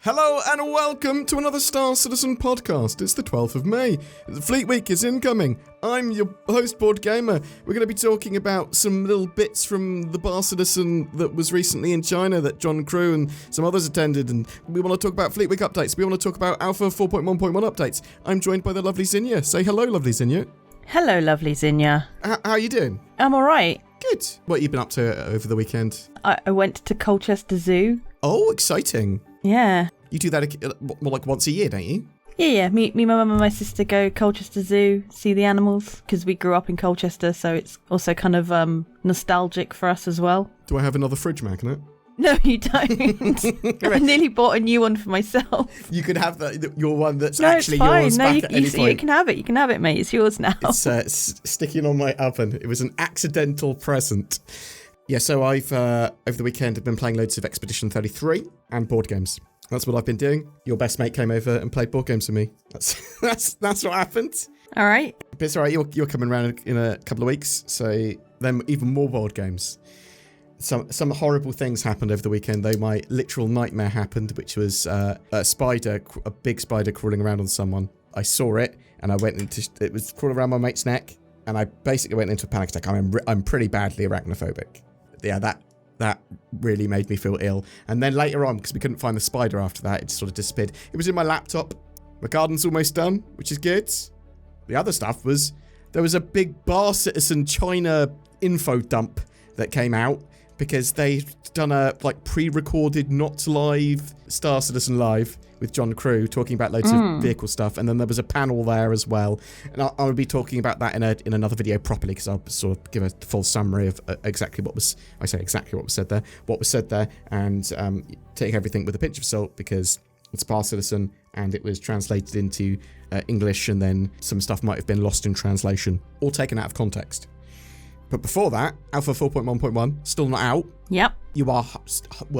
Hello and welcome to another Star Citizen podcast. It's the 12th of May. The Fleet Week is incoming. I'm your host, BoredGamer. We're going to be talking about some little bits from the Bar Citizen that was recently in China that John Crew and some others attended, and we want to talk about Fleet Week updates. We want to talk about Alpha 4.1.1 updates. I'm joined by the lovely Zinnia. Say hello, lovely Zinnia. Hello, lovely Zinnia. How are you doing? I'm alright. Good. What have you been up to over the weekend? I went to Colchester Zoo. Oh, exciting. Yeah. You do that more like once a year, don't you? Yeah. Me, my mum and my sister go Colchester Zoo, see the animals, because we grew up in Colchester, so it's also kind of nostalgic for us as well. Do I have another fridge magnet? No, you don't. I nearly bought a new one for myself. You could have your one that's no, actually it's fine. yours No, back at any point. You can have it. You can have it, mate. It's yours now. It's sticking on my oven. It was an accidental present. Yeah, so I've, over the weekend, I've been playing loads of Expedition 33 and board games. That's what I've been doing. Your best mate came over and played board games with me. That's what happened. All right. But it's all right. You're coming around in a couple of weeks, so then even more board games. Some horrible things happened over the weekend, though. My literal nightmare happened, which was a big spider crawling around on someone. I saw it, and it was crawling around my mate's neck, and I basically went into a panic attack. I'm pretty badly arachnophobic. Yeah, that really made me feel ill. And then later on, because we couldn't find the spider after that, it just sort of disappeared. It was in my laptop. My garden's almost done, which is good. The other stuff was, there was a big Bar Citizen China info dump that came out because they'd done a pre-recorded, not live Star Citizen Live with John Crew talking about loads of vehicle stuff, and then there was a panel there as well, and I'll be talking about that in another video properly, because I'll sort of give a full summary of exactly what was said there, and take everything with a pinch of salt, because it's Bar Citizen and it was translated into English, and then some stuff might have been lost in translation, all taken out of context. But before that, Alpha 4.1.1, still not out. Yep. You were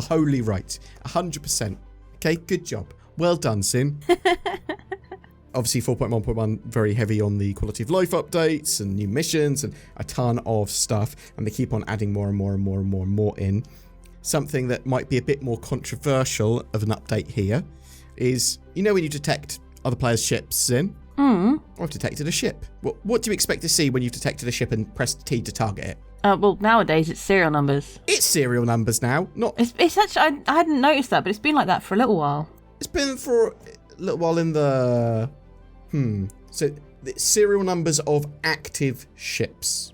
wholly right. 100%. Okay, good job. Well done, Sin. Obviously, 4.1.1, very heavy on the quality of life updates and new missions and a ton of stuff. And they keep on adding more and more and more and more and more in. Something that might be a bit more controversial of an update here is, when you detect other players' ships, Sin? I've detected a ship. What do you expect to see when you've detected a ship and pressed T to target it? Well, nowadays it's serial numbers. It's serial numbers now, not... It's actually... I hadn't noticed that, but it's been like that for a little while. It's been for a little while in the... So, the serial numbers of active ships.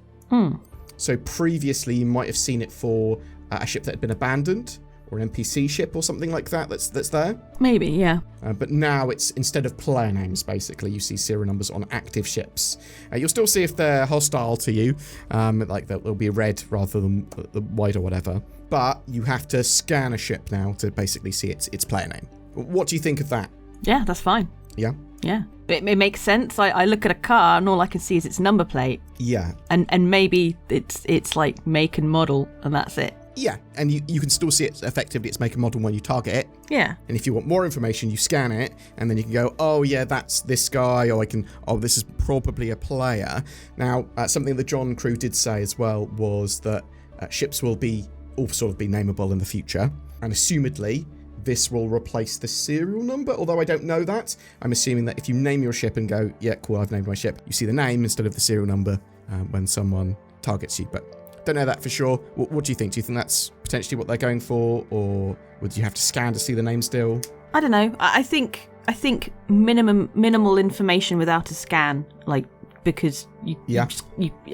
So previously you might have seen it for a ship that had been abandoned, or an NPC ship or something like that that's there. Maybe, yeah. But now it's, instead of player names, basically, you see serial numbers on active ships. You'll still see if they're hostile to you, like they'll be red rather than the white or whatever. But you have to scan a ship now to basically see its player name. What do you think of that? Yeah, that's fine. Yeah? Yeah. It makes sense. I look at a car and all I can see is its number plate. Yeah. And maybe it's like make and model and that's it. Yeah, and you can still see it effectively, its make and model when you target it. Yeah. And if you want more information, you scan it, and then you can go, oh yeah, that's this guy, or this is probably a player. Now, something that John Crew did say as well was that ships will all sort of be nameable in the future, and assumedly, this will replace the serial number, although I don't know that. I'm assuming that if you name your ship and go, yeah, cool, I've named my ship, you see the name instead of the serial number when someone targets you, but... Don't know that for sure. What do you think? Do you think that's potentially what they're going for, or would you have to scan to see the name still? I don't know. I think minimal information without a scan, because you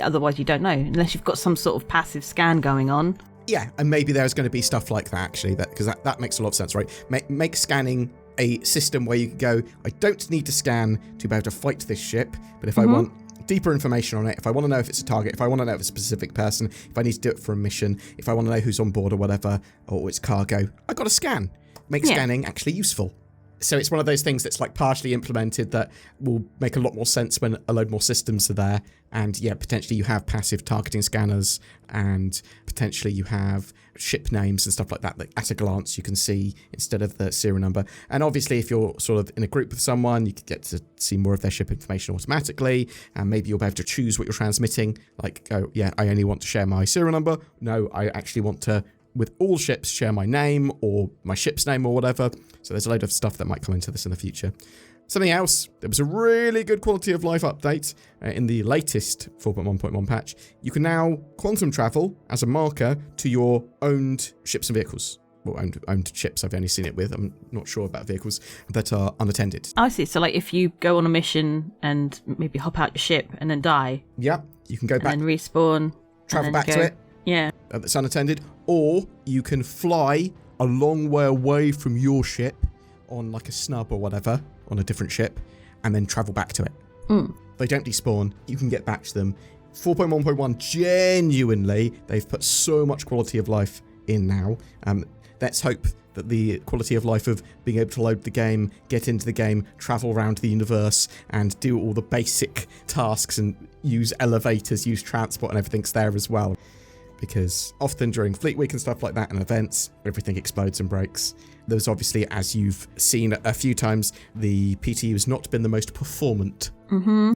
otherwise you don't know unless you've got some sort of passive scan going on. Yeah, and maybe there's going to be stuff like that actually, because that makes a lot of sense, right? Make scanning a system where you can go, I don't need to scan to be able to fight this ship, but if I want deeper information on it, if I want to know if it's a target, if I want to know if it's a specific person, if I need to do it for a mission, if I want to know who's on board or whatever, or it's cargo, I got to scan. Make scanning actually useful. So it's one of those things that's partially implemented that will make a lot more sense when a load more systems are there. And yeah, potentially you have passive targeting scanners, and potentially you have ship names and stuff like that at a glance you can see instead of the serial number. And obviously if you're sort of in a group with someone, you could get to see more of their ship information automatically, and maybe you'll be able to choose what you're transmitting. Oh yeah, I only want to share my serial number. No, I actually want to with all ships share my name or my ship's name or whatever. So there's a load of stuff that might come into this in the future. Something else, there was a really good quality of life update in the latest 4.1.1 patch. You can now quantum travel as a marker to your owned ships and vehicles. Well, owned ships, I've only seen it with. I'm not sure about vehicles that are unattended. I see. So, like, if you go on a mission and maybe hop out your ship and then die. Yeah, you can go back. And then respawn. Travel back to it. Yeah. That's unattended. Or you can fly a long way away from your ship on, like, a snub or whatever, on a different ship, and then travel back to it. They don't despawn. You can get back to them. 4.1.1, genuinely, they've put so much quality of life in now. Let's hope that the quality of life of being able to load the game, get into the game, travel around the universe, and do all the basic tasks and use elevators, use transport and everything's there as well. Because often during Fleet Week and stuff like that and events, everything explodes and breaks. There's obviously, as you've seen a few times, the PTU has not been the most performant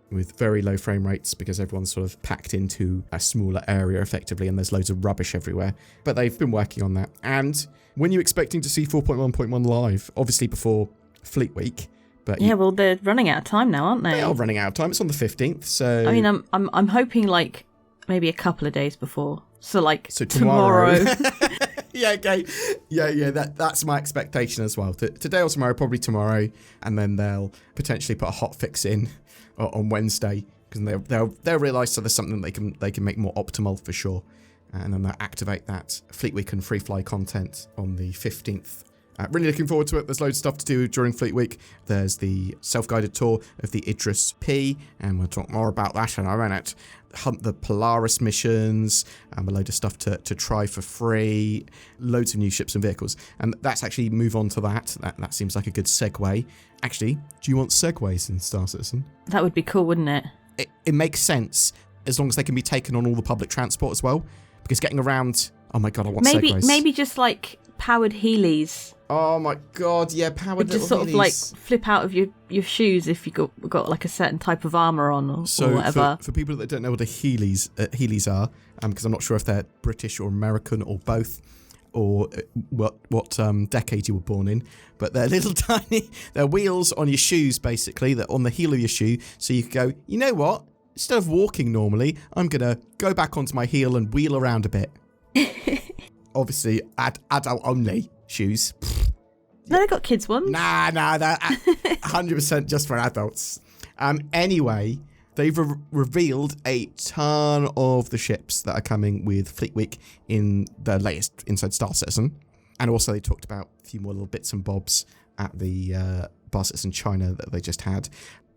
with very low frame rates because everyone's sort of packed into a smaller area effectively and there's loads of rubbish everywhere. But they've been working on that. And when are you expecting to see 4.1.1 live? Obviously before Fleet Week. But yeah, well, they're running out of time now, aren't they? They are running out of time. It's on the 15th, so... I mean, I'm hoping, like, maybe a couple of days before. So, like, so tomorrow. Yeah, okay. Yeah, that's my expectation as well. Today or tomorrow, probably tomorrow, and then they'll potentially put a hotfix in on Wednesday because they'll realise that there's something they can make more optimal for sure, and then they'll activate that Fleet Week and free fly content on the 15th. Really looking forward to it. There's loads of stuff to do during Fleet Week. There's the self-guided tour of the Idris P, and we'll talk more about that in a minute. Hunt the Polaris missions, a load of stuff to try for free, loads of new ships and vehicles. And that's actually move on to that. That seems like a good segue. Actually, do you want segues in Star Citizen? That would be cool, wouldn't it? It makes sense as long as they can be taken on all the public transport as well. Because getting around, oh my God, I want segues. Maybe just like powered Heelys. Oh my God, yeah, powered little just sort Heelys. of like flip out of your shoes if you got like a certain type of armour on or whatever. For people that don't know what the Heelys are, because I'm not sure if they're British or American or both, or what decade you were born in, but they're little tiny, they're wheels on your shoes basically, that on the heel of your shoe, so you can go, you know what, instead of walking normally, I'm going to go back onto my heel and wheel around a bit. Obviously, adult only shoes. No, they got kids ones. Nah, they're 100% just for adults. Anyway, they've revealed a ton of the ships that are coming with Fleet Week in the latest Inside Star Citizen. And also they talked about a few more little bits and bobs at the Bar Citizen China that they just had.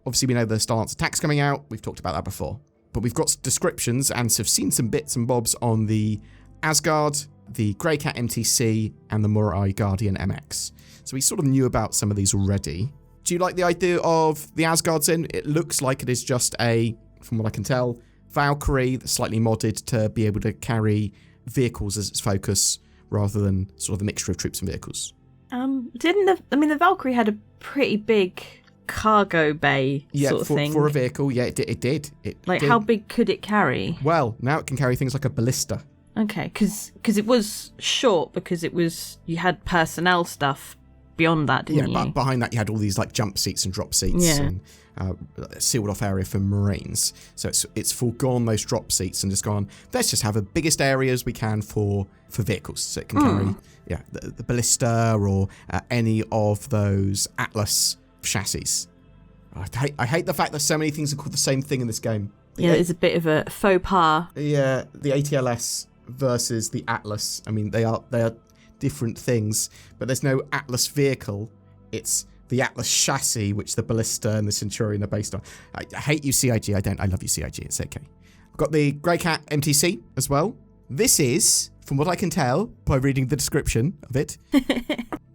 Obviously, we know the Star Lance attack's coming out. We've talked about that before. But we've got descriptions and have seen some bits and bobs on the Asgard, the Greycat MTC, and the Murai Guardian MX. So we sort of knew about some of these already. Do you like the idea of the Asgards in? It looks like it is just from what I can tell, Valkyrie that's slightly modded to be able to carry vehicles as its focus rather than sort of the mixture of troops and vehicles. The Valkyrie had a pretty big cargo bay sort of thing. For a vehicle, yeah, it did. How big could it carry? Well, now it can carry things like a ballista. Okay, because it was short because you had personnel stuff beyond that, didn't you? Yeah, but behind that you had all these like jump seats and drop seats and sealed off area for Marines. So it's foregone those drop seats and just gone, let's just have the biggest areas we can for vehicles. So it can carry the ballista or any of those Atlas chassis. I hate the fact that so many things are called the same thing in this game. Yeah, it's a bit of a faux pas. Yeah, the ATLS versus the Atlas. I mean, they are different things, but there's no Atlas vehicle. It's the Atlas chassis, which the ballista and the Centurion are based on. I hate you, CIG. I love you, CIG. It's okay. I've got the Greycat MTC as well. This is, from what I can tell by reading the description of it,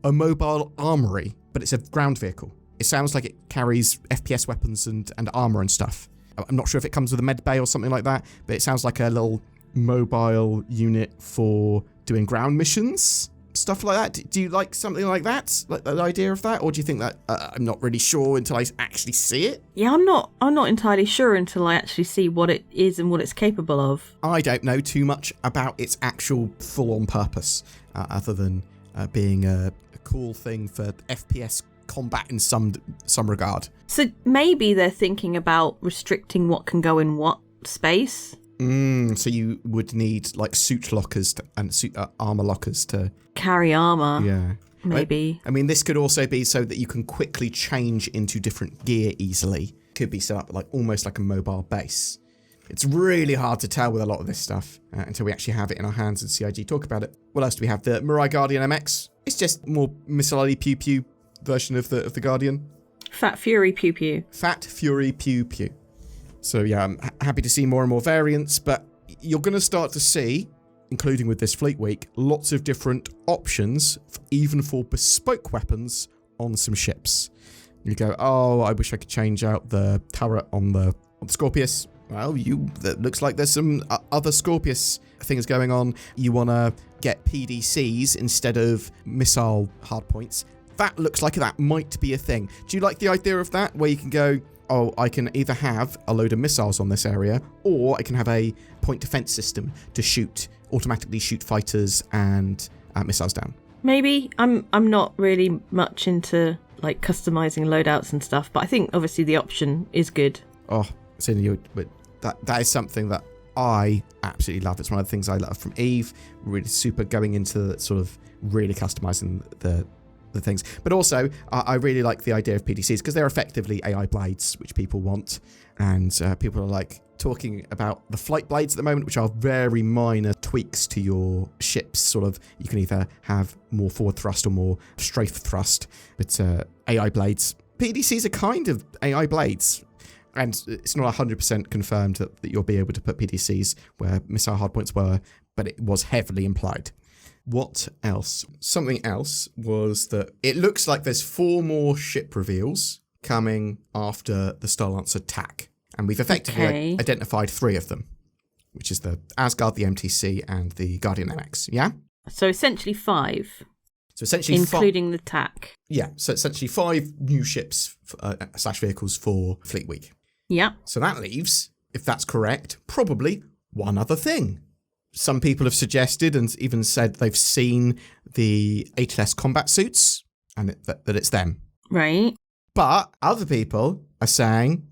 a mobile armory, but it's a ground vehicle. It sounds like it carries FPS weapons and armor and stuff. I'm not sure if it comes with a med bay or something like that, but it sounds like a little mobile unit for doing ground missions. stuff like that? Do you like something like that? Like the idea of that? Or do you think that I'm not really sure until I actually see it? Yeah, I'm not entirely sure until I actually see what it is and what it's capable of. I don't know too much about its actual full-on purpose, other than being a cool thing for FPS combat in some regard. So maybe they're thinking about restricting what can go in what space. So you would need like suit lockers and armor lockers to carry armor. Yeah. Maybe. I mean, this could also be so that you can quickly change into different gear easily. Could be set up like almost like a mobile base. It's really hard to tell with a lot of this stuff until we actually have it in our hands and CIG talk about it. What else do we have? The Mirai Guardian MX. It's just more missile pew pew version of the Guardian. Fat Fury pew pew. Fat Fury pew pew. So yeah, I'm happy to see more and more variants, but you're going to start to see, including with this Fleet Week, lots of different options, even for bespoke weapons on some ships. You go, oh, I wish I could change out the turret on the Scorpius. Well, that looks like there's some other Scorpius things going on. You want to get PDCs instead of missile hardpoints. That looks like that might be a thing. Do you like the idea of that, where you can go, oh, I can either have a load of missiles on this area, or I can have a point defense system to automatically shoot fighters and missiles down? Maybe. I'm not really much into like customizing loadouts and stuff, but I think obviously the option is good. Oh, that is something that I absolutely love. It's one of the things I love from Eve. Really super going into sort of really customizing the things. But also, I really like the idea of PDCs because they're effectively AI blades, which people want. And people are like talking about the flight blades at the moment, which are very minor tweaks to your ships. Sort of, you can either have more forward thrust or more strafe thrust. But AI blades, PDCs are kind of AI blades. And it's not 100% confirmed that you'll be able to put PDCs where missile hardpoints were, but it was heavily implied. What else? Something else was that it looks like there's 4 more ship reveals coming after the Starlance attack. And we've effectively identified 3 of them, which is the Asgard, the MTC, and the Guardian MX. Yeah? So essentially 5. So essentially including the TAC. Yeah, so essentially 5 new ships / vehicles for Fleet Week. Yeah. So that leaves, if that's correct, probably one other thing. Some people have suggested and even said they've seen the HLS combat suits and that it's them. Right. But other people are saying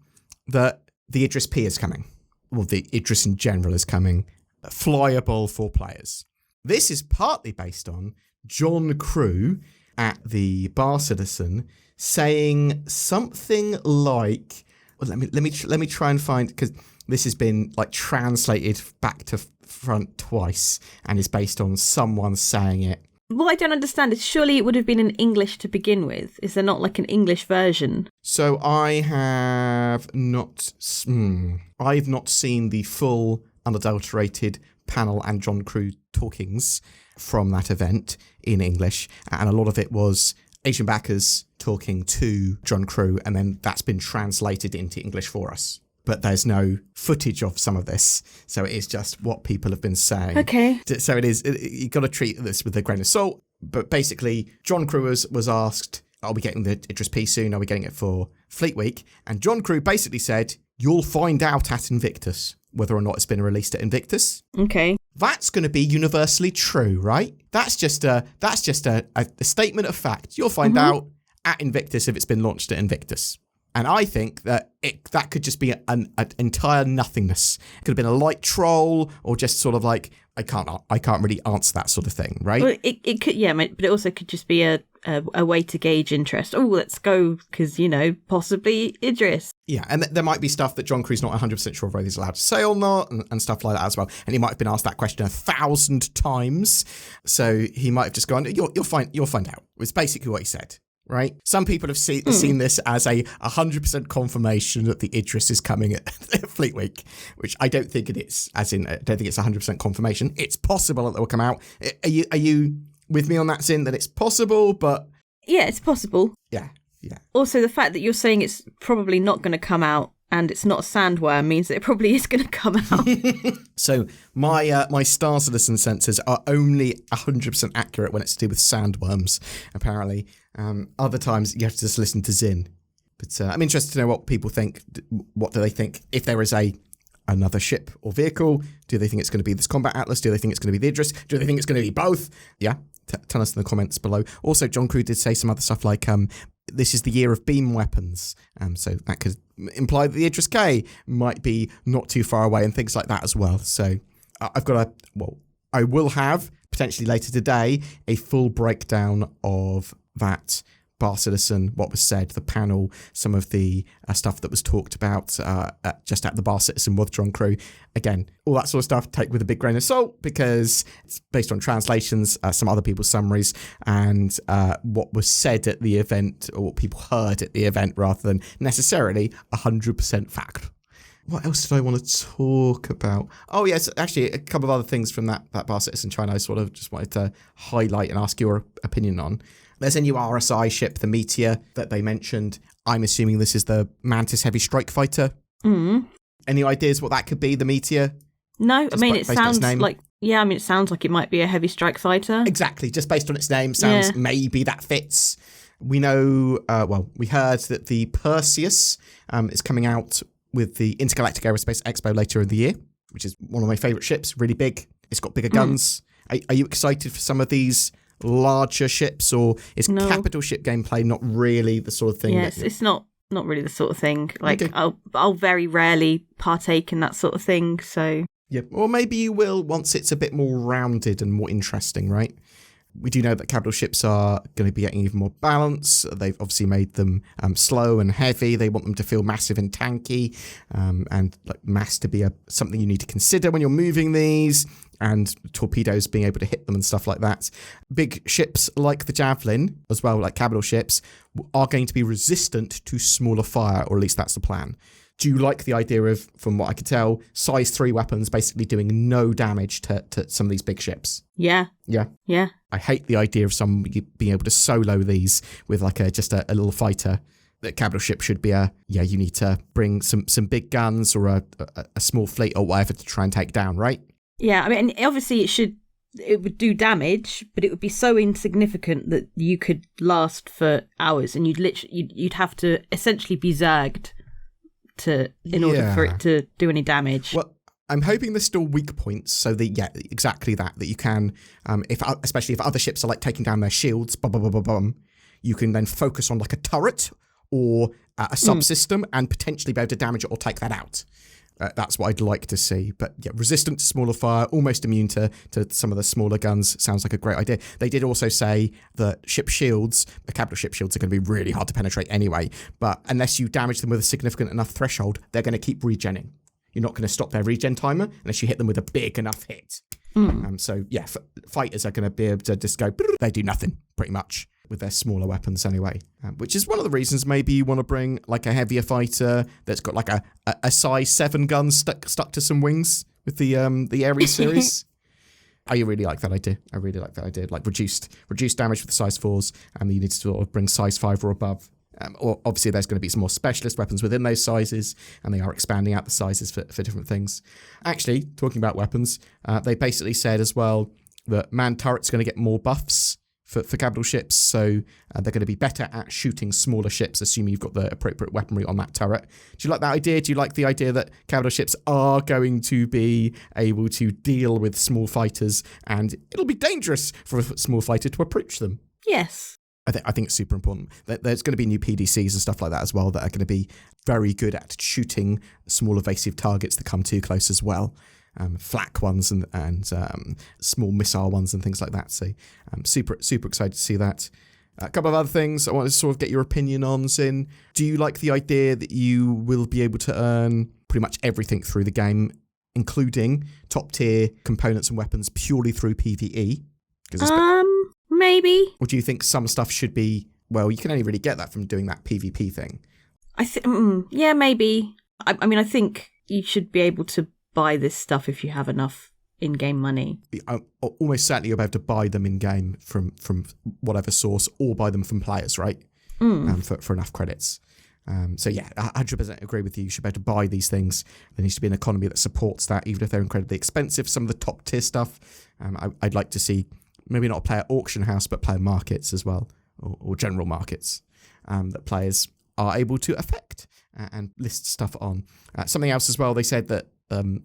that the Idris P is coming. Well, the Idris in general is coming. Flyable for players. This is partly based on John Crew at the Bar Citizen saying something like, well, let me try and find, because this has been like translated back to front twice and is based on someone saying it. What I don't understand is surely it would have been in English to begin with. Is there not like an English version? So I've not seen the full unadulterated panel and John Crew talkings from that event in English, and a lot of it was Asian backers talking to John Crew, and then that's been translated into English for us. But there's no footage of some of this, so it is just what people have been saying. Okay. So you've got to treat this with a grain of salt. But basically, John Crew was asked, are we getting the Idris P soon? Are we getting it for Fleet Week? And John Crew basically said, you'll find out at Invictus whether or not it's been released at Invictus. Okay. That's going to be universally true, right? That's just a statement of fact. You'll find out at Invictus if it's been launched at Invictus. And I think that that could just be an entire nothingness. It could have been a light troll, or just sort of like, I can't really answer that sort of thing, right? Well, it could, yeah, but it also could just be a way to gauge interest. Oh, let's go, because, possibly Idris. Yeah, and there might be stuff that John Crew's not 100% sure whether he's allowed to say or not, and stuff like that as well. And he might have been asked that question 1,000 times. So he might have just gone, you'll find out. It's basically what he said. Right? Some people have seen this as a 100% confirmation that the Idris is coming at Fleet Week, which I don't think it is. As in, I don't think it's 100% confirmation. It's possible that it will come out. Are you with me on that, Zin, that it's possible, but... Yeah, it's possible. Yeah. Also, the fact that you're saying it's probably not going to come out and it's not a sandworm means that it probably is going to come out. So my Star Citizen sensors are only 100% accurate when it's to do with sandworms, apparently. Other times you have to just listen to Zin. But I'm interested to know what people think. What do they think? If there is another ship or vehicle, do they think it's going to be this Combat Atlas? Do they think it's going to be the Idris? Do they think it's going to be both? Yeah, tell us in the comments below. Also, John Crew did say some other stuff like this is the year of beam weapons. So that could imply that the Idris K might be not too far away and things like that as well. So I will have, potentially later today, a full breakdown of that Bar Citizen, what was said, the panel, some of the stuff that was talked about just at the Bar Citizen with John Crew. Again, all that sort of stuff take with a big grain of salt because it's based on translations, some other people's summaries, and what was said at the event, or what people heard at the event, rather than necessarily 100% fact. What else did I want to talk about? Oh, yes, actually, a couple of other things from that Bar Citizen China I sort of just wanted to highlight and ask your opinion on. There's a new RSI ship, the Meteor, that they mentioned. I'm assuming this is the Mantis Heavy Strike Fighter. Any ideas what that could be, the Meteor? No, I mean, it sounds like, it sounds like it might be a heavy strike fighter. Exactly, just based on its name, sounds maybe that fits. We know, we heard that the Perseus is coming out with the Intergalactic Aerospace Expo later in the year, which is one of my favourite ships, really big. It's got bigger guns. Are you excited for some of these larger ships, or is capital ship gameplay not really the sort of thing? Yes, it's not really the sort of thing. Like, okay. I'll very rarely partake in that sort of thing, so... Yeah, or maybe you will once it's a bit more rounded and more interesting, right? We do know that capital ships are going to be getting even more balance. They've obviously made them slow and heavy. They want them to feel massive and tanky, and like mass to be something you need to consider when you're moving these, and torpedoes being able to hit them and stuff like that. Big ships like the Javelin, as well, like capital ships, are going to be resistant to smaller fire, or at least that's the plan. Do you like the idea of, from what I could tell, size 3 weapons basically doing no damage to some of these big ships? Yeah. Yeah? Yeah. I hate the idea of somebody being able to solo these with like just a little fighter. The capital ship should be you need to bring some big guns or a small fleet or whatever to try and take down, right? Yeah, I mean, obviously it would do damage, but it would be so insignificant that you could last for hours, and you'd have to essentially be zerged in order for it to do any damage. Well, I'm hoping there's still weak points, so exactly that you can, especially if other ships are like taking down their shields, you can then focus on like a turret or a subsystem and potentially be able to damage it or take that out. That's what I'd like to see. But yeah, resistant to smaller fire, almost immune to some of the smaller guns. Sounds like a great idea. They did also say that the capital ship shields are going to be really hard to penetrate anyway. But unless you damage them with a significant enough threshold, they're going to keep regenning. You're not going to stop their regen timer unless you hit them with a big enough hit. So yeah, fighters are going to be able to just go, they do nothing pretty much with their smaller weapons anyway, which is one of the reasons maybe you want to bring like a heavier fighter that's got like a size 7 gun stuck to some wings with the Ares series. I really like that idea. Like reduced damage with the size 4s, and you need to sort of bring size 5 or above. Or obviously there's going to be some more specialist weapons within those sizes, and they are expanding out the sizes for different things. Actually, talking about weapons, they basically said as well that manned turrets are going to get more buffs for capital ships, so they're going to be better at shooting smaller ships, assuming you've got the appropriate weaponry on that turret. Do you like that idea? Do you like the idea that capital ships are going to be able to deal with small fighters, and it'll be dangerous for a small fighter to approach them? Yes. I think it's super important. There's going to be new PDCs and stuff like that as well that are going to be very good at shooting small evasive targets that come too close as well. Flak ones and small missile ones and things like that. So I'm super excited to see that. A couple of other things I want to sort of get your opinion on, Zin. Do you like the idea that you will be able to earn pretty much everything through the game, including top tier components and weapons purely through PvE? Maybe. Or do you think some stuff should be, well, you can only really get that from doing that PvP thing? Yeah, maybe. I mean, I think you should be able to buy this stuff if you have enough in-game money. Almost certainly you'll be able to buy them in-game from whatever source, or buy them from players, right? For enough credits. So yeah, I 100% agree with you. You should be able to buy these things. There needs to be an economy that supports that, even if they're incredibly expensive. Some of the top tier stuff, I'd like to see maybe not a player auction house, but player markets as well, or general markets that players are able to affect and list stuff on. Something else as well, they said that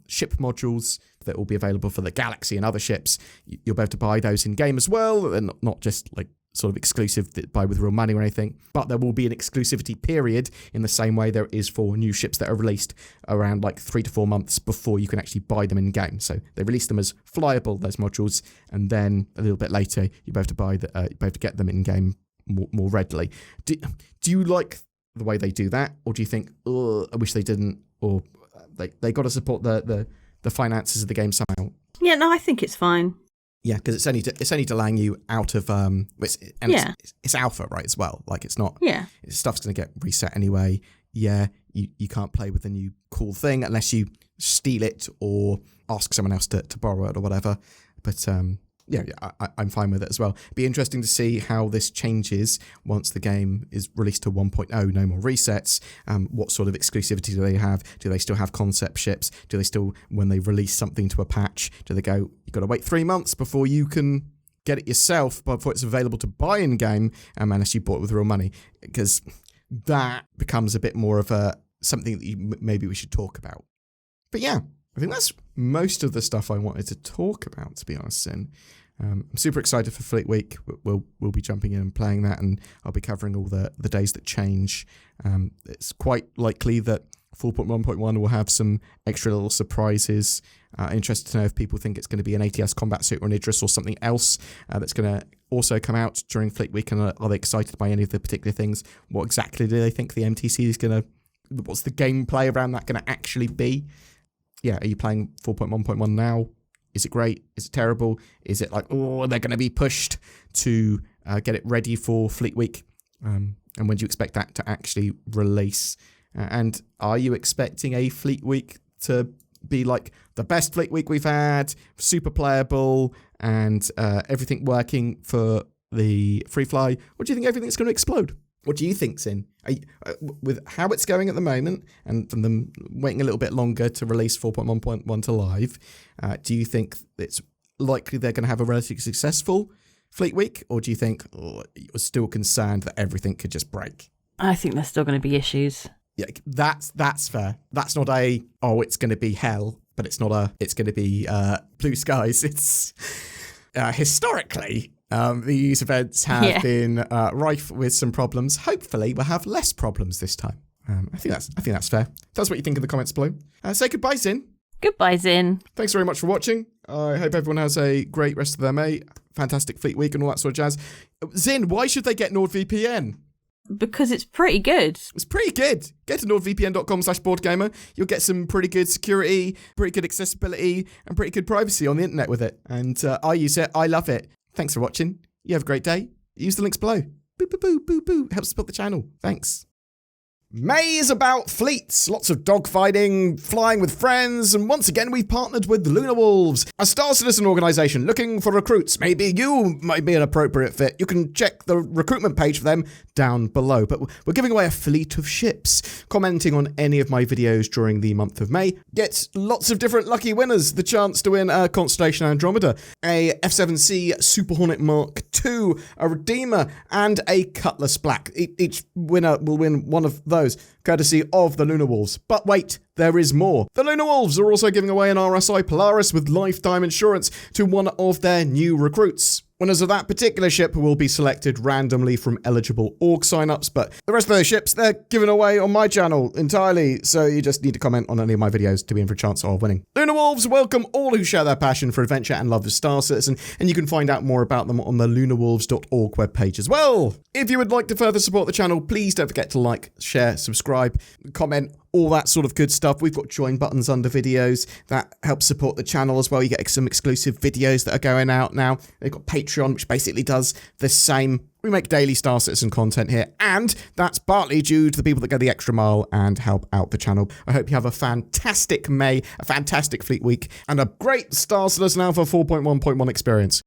ship modules that will be available for the Galaxy and other ships, you'll be able to buy those in game as well, and not just like sort of exclusive that buy with real money or anything, but there will be an exclusivity period in the same way there is for new ships that are released around like 3 to 4 months before you can actually buy them in game. So they release them as flyable, those modules, and then a little bit later you're able to buy you're able to get them in game more readily. Do you like the way they do that, or do you think, oh, I wish they didn't, or they got to support the finances of the game somehow? Yeah, no, I think it's fine. Yeah, because it's only delaying you out of it's alpha, right, as well. Like it's not. Yeah. Stuff's going to get reset anyway. Yeah, you can't play with the new cool thing unless you steal it or ask someone else to borrow it or whatever. But I'm fine with it as well. It'd be interesting to see how this changes once the game is released to 1.0, no more resets. What sort of exclusivity do they have? Do they still have concept ships? Do they still, when they release something to a patch, do they go, you've got to wait 3 months before you can get it yourself, before it's available to buy in game, unless you bought it with real money? Because that becomes a bit more of something that maybe we should talk about. But yeah, I think that's most of the stuff I wanted to talk about, to be honest, Sin. I'm super excited for Fleet Week. We'll be jumping in and playing that, and I'll be covering all the days that change. It's quite likely that 4.1.1 will have some extra little surprises. Interested to know if people think it's going to be an ATS combat suit or an Idris or something else that's going to also come out during Fleet Week, and are they excited by any of the particular things? What exactly do they think the MTC is going to... What's the gameplay around that going to actually be? Yeah, are you playing 4.1.1 now? Is it great? Is it terrible? Is it like, oh, they're going to be pushed to get it ready for Fleet Week? And when do you expect that to actually release? And are you expecting a Fleet Week to be like the best Fleet Week we've had, super playable, and everything working for the free fly? Or do you think everything's going to explode? What do you think, Sin? With how it's going at the moment, and from them waiting a little bit longer to release 4.1.1 to live, do you think it's likely they're going to have a relatively successful Fleet Week? Or do you think you're still concerned that everything could just break? I think there's still going to be issues. Yeah, that's fair. That's not it's going to be hell, but it's not it's going to be blue skies. It's historically... these events have been rife with some problems. Hopefully, we'll have less problems this time. I think that's fair. Tell us what you think in the comments below. Say goodbye, Zin. Goodbye, Zin. Thanks very much for watching. I hope everyone has a great rest of their May. Fantastic Fleet Week and all that sort of jazz. Zin, why should they get NordVPN? Because it's pretty good. It's pretty good. Get to nordvpn.com/BoredGamer. You'll get some pretty good security, pretty good accessibility, and pretty good privacy on the internet with it. And I use it. I love it. Thanks for watching. You have a great day. Use the links below. Boo, boo, boo, boo, boo. Helps support the channel. Thanks. May is about fleets, lots of dogfighting, flying with friends, and once again we've partnered with the Lunar Wolves, a Star Citizen organisation looking for recruits. Maybe you might be an appropriate fit. You can check the recruitment page for them down below. But we're giving away a fleet of ships. Commenting on any of my videos during the month of May gets lots of different lucky winners. The chance to win a Constellation Andromeda, a F7C Super Hornet Mark II, a Redeemer, and a Cutlass Black. Each winner will win one of those, courtesy of the Lunar Wolves. But wait, there is more. The Lunar Wolves are also giving away an RSI Polaris with lifetime insurance to one of their new recruits. Winners of that particular ship will be selected randomly from eligible org signups, but the rest of those ships, they're given away on my channel entirely, so you just need to comment on any of my videos to be in for a chance of winning. Lunar Wolves welcome all who share their passion for adventure and love of Star Citizen, and you can find out more about them on the lunarwolves.org webpage as well. If you would like to further support the channel, please don't forget to like, share, subscribe, comment, all that sort of good stuff. We've got join buttons under videos that help support the channel as well. You get some exclusive videos that are going out now. They've got Patreon, which basically does the same. We make daily Star Citizen content here, and that's partly due to the people that go the extra mile and help out the channel. I hope you have a fantastic May, a fantastic Fleet Week, and a great Star Citizen Alpha 4.1.1 experience.